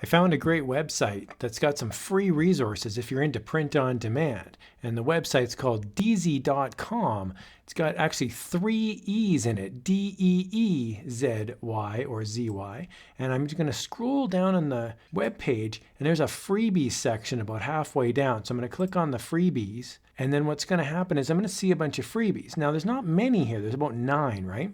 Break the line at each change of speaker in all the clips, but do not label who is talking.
I found a great website that's got some free resources if you're into print on demand. And the website's called deezy.com. It's got actually 3 E's in it, D-E-E-Z-Y or Z-Y. And I'm just going to scroll down on the web page, and there's a freebies section about halfway down. So I'm going to click on the freebies. And then what's going to happen is I'm going to see a bunch of freebies. Now, there's not many here. There's about 9, right?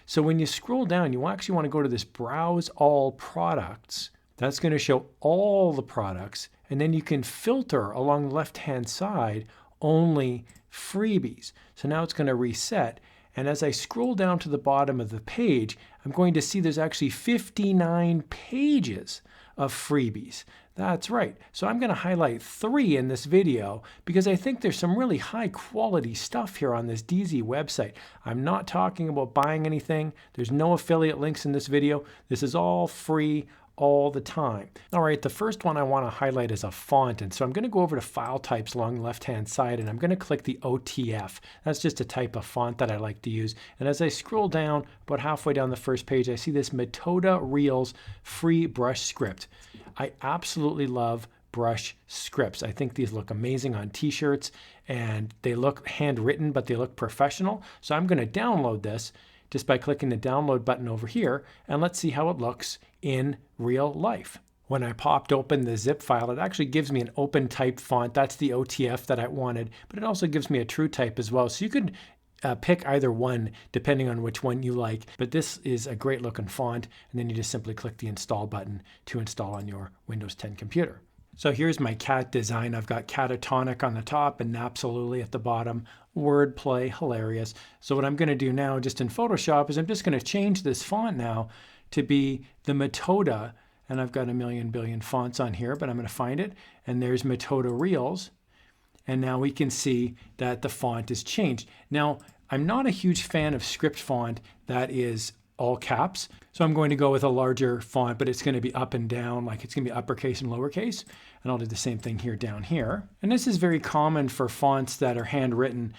So when you scroll down, you actually want to go to this Browse All Products. That's going to show all the products, and then you can filter along the left-hand side only freebies. So now it's going to reset, and as I scroll down to the bottom of the page, I'm going to see there's actually 59 pages of freebies. That's right. So I'm going to highlight 3 in this video because I think there's some really high quality stuff here on this Deezy website. I'm not talking about buying anything. There's no affiliate links in this video. This is all free all the time. All right, the first one I want to highlight is a font. And so I'm going to go over to file types along the left-hand side, and I'm going to click the OTF. That's just a type of font that I like to use. And as I scroll down, about halfway down the first page, I see this Metoda Reels free brush script. I absolutely love brush scripts. I think these look amazing on t-shirts, and they look handwritten, but they look professional. So I'm going to download this just by clicking the download button over here, and let's see how it looks in real life. When I popped open the zip file, it actually gives me an open type font. That's the OTF that I wanted, but it also gives me a true type as well. So you could pick either one depending on which one you like, but this is a great looking font, and then you just simply click the install button to install on your Windows 10 computer. So here's my cat design. I've got catatonic on the top and absolutely at the bottom. Wordplay, hilarious. So what I'm going to do now just in Photoshop is I'm just going to change this font now to be the Metoda, and I've got a million billion fonts on here, but I'm going to find it, and there's Metoda Reels, and now we can see that the font is changed. Now, I'm not a huge fan of script font that is all caps, so I'm going to go with a larger font, but it's going to be up and down, like it's going to be uppercase and lowercase, and I'll do the same thing here down here. And this is very common for fonts that are handwritten.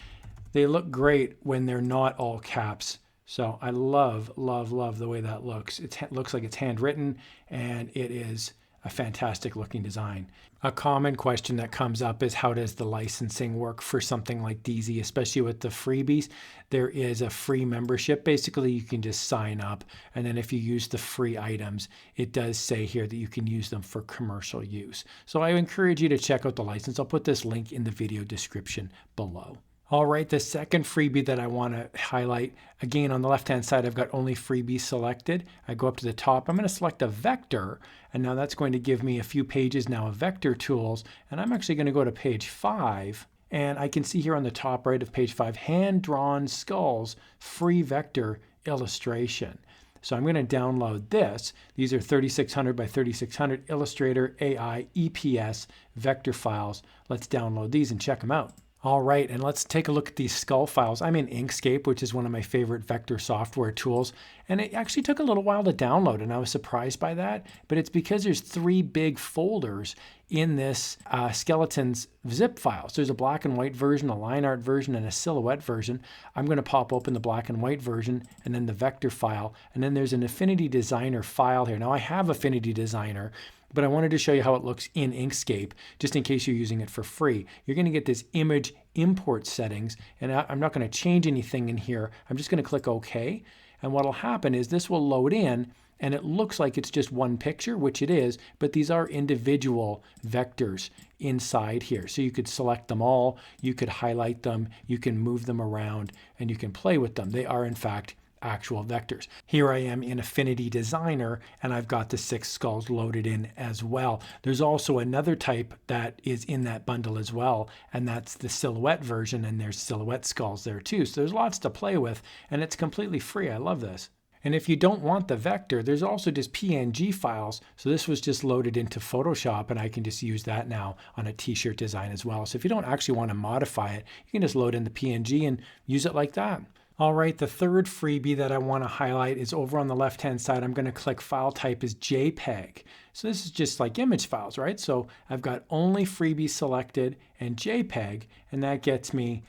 They look great when they're not all caps. So I love, love, love the way that looks. It looks like it's handwritten, and it is a fantastic looking design. A common question that comes up is how does the licensing work for something like Deezy, especially with the freebies? There is a free membership. Basically, you can just sign up, and then if you use the free items, it does say here that you can use them for commercial use. So I encourage you to check out the license. I'll put this link in the video description below. All right, the second freebie that I want to highlight, again, on the left-hand side, I've got only freebies selected. I go up to the top, I'm going to select a vector, and now that's going to give me a few pages now of vector tools, and I'm actually going to go to page 5, and I can see here on the top right of page 5, hand-drawn skulls, free vector illustration. So I'm going to download this. These are 3600 by 3600 Illustrator AI EPS vector files. Let's download these and check them out. All right, and let's take a look at these skull files. I'm in Inkscape, which is one of my favorite vector software tools, and it actually took a little while to download, and I was surprised by that, but it's because there's 3 big folders in this skeleton's zip file. So there's a black and white version, a line art version, and a silhouette version. I'm going to pop open the black and white version, and then the vector file, and then there's an Affinity Designer file here. Now I have Affinity Designer, but I wanted to show you how it looks in Inkscape, just in case you're using it for free. You're going to get this image import settings, and I'm not going to change anything in here. I'm just going to click OK, and what will happen is this will load in, and it looks like it's just one picture, which it is, but these are individual vectors inside here. So you could select them all, you could highlight them, you can move them around, and you can play with them. They are, in fact, actual vectors. Here I am in Affinity Designer, and I've got the 6 skulls loaded in as well. There's also another type that is in that bundle as well, and that's the silhouette version, and there's silhouette skulls there too. So there's lots to play with, and it's completely free. I love this. And if you don't want the vector, there's also just PNG files. So this was just loaded into Photoshop, and I can just use that now on a t-shirt design as well. So if you don't actually want to modify it, you can just load in the PNG and use it like that. All right, the third freebie that I want to highlight is over on the left-hand side. I'm going to click file type as JPEG. So this is just like image files, right? So I've got only freebies selected and JPEG, and that gets me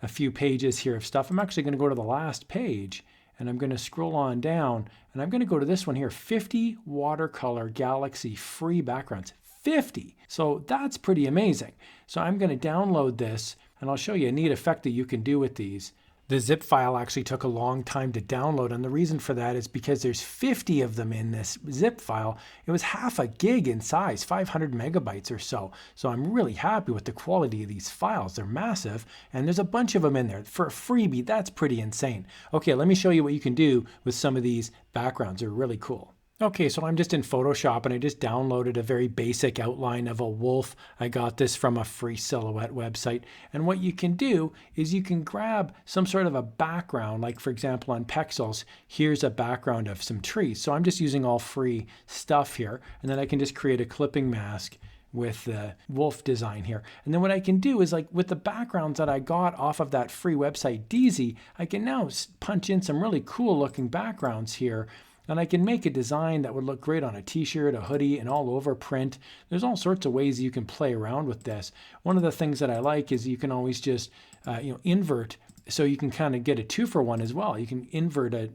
a few pages here of stuff. I'm actually going to go to the last page, and I'm going to scroll on down, and I'm going to go to this one here, 50 Watercolor Galaxy free backgrounds. 50. So that's pretty amazing. So I'm going to download this, and I'll show you a neat effect that you can do with these. The zip file actually took a long time to download, and the reason for that is because there's 50 of them in this zip file. It was half a gig in size, 500 megabytes or so. So I'm really happy with the quality of these files. They're massive, and there's a bunch of them in there. For a freebie, that's pretty insane. Okay, let me show you what you can do with some of these backgrounds. They're really cool. Okay, so I'm just in Photoshop and I just downloaded a very basic outline of a wolf. I got this from a free silhouette website. And what you can do is you can grab some sort of a background, like for example on Pexels, here's a background of some trees. So I'm just using all free stuff here. And then I can just create a clipping mask with the wolf design here. And then what I can do is, like with the backgrounds that I got off of that free website, Deezy, I can now punch in some really cool looking backgrounds here. And I can make a design that would look great on a t-shirt, a hoodie, and all over print. There's all sorts of ways you can play around with this. One of the things that I like is you can always just invert, so you can kind of get a 2-for-1 as well. You can invert a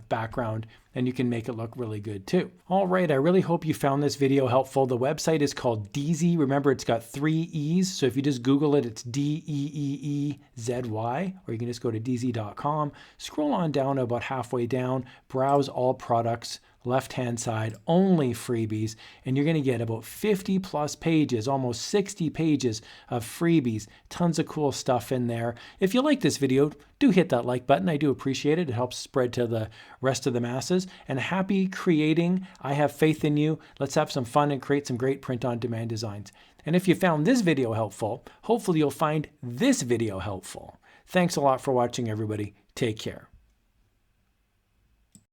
background and you can make it look really good too. All right, I really hope you found this video helpful. The website is called Deezy. Remember, it's got 3 E's, so if you just Google it, it's D-E-E-E-Z-Y, or you can just go to deezy.com, scroll on down about halfway down, browse all products, left-hand side, only freebies, and you're going to get about 50 plus pages, almost 60 pages of freebies, tons of cool stuff in there. If you like this video, do hit that like button. I do appreciate it. It helps spread to the rest of the masses. And happy creating. I have faith in you. Let's have some fun and create some great print-on-demand designs. And if you found this video helpful, hopefully you'll find this video helpful. Thanks a lot for watching, everybody. Take care.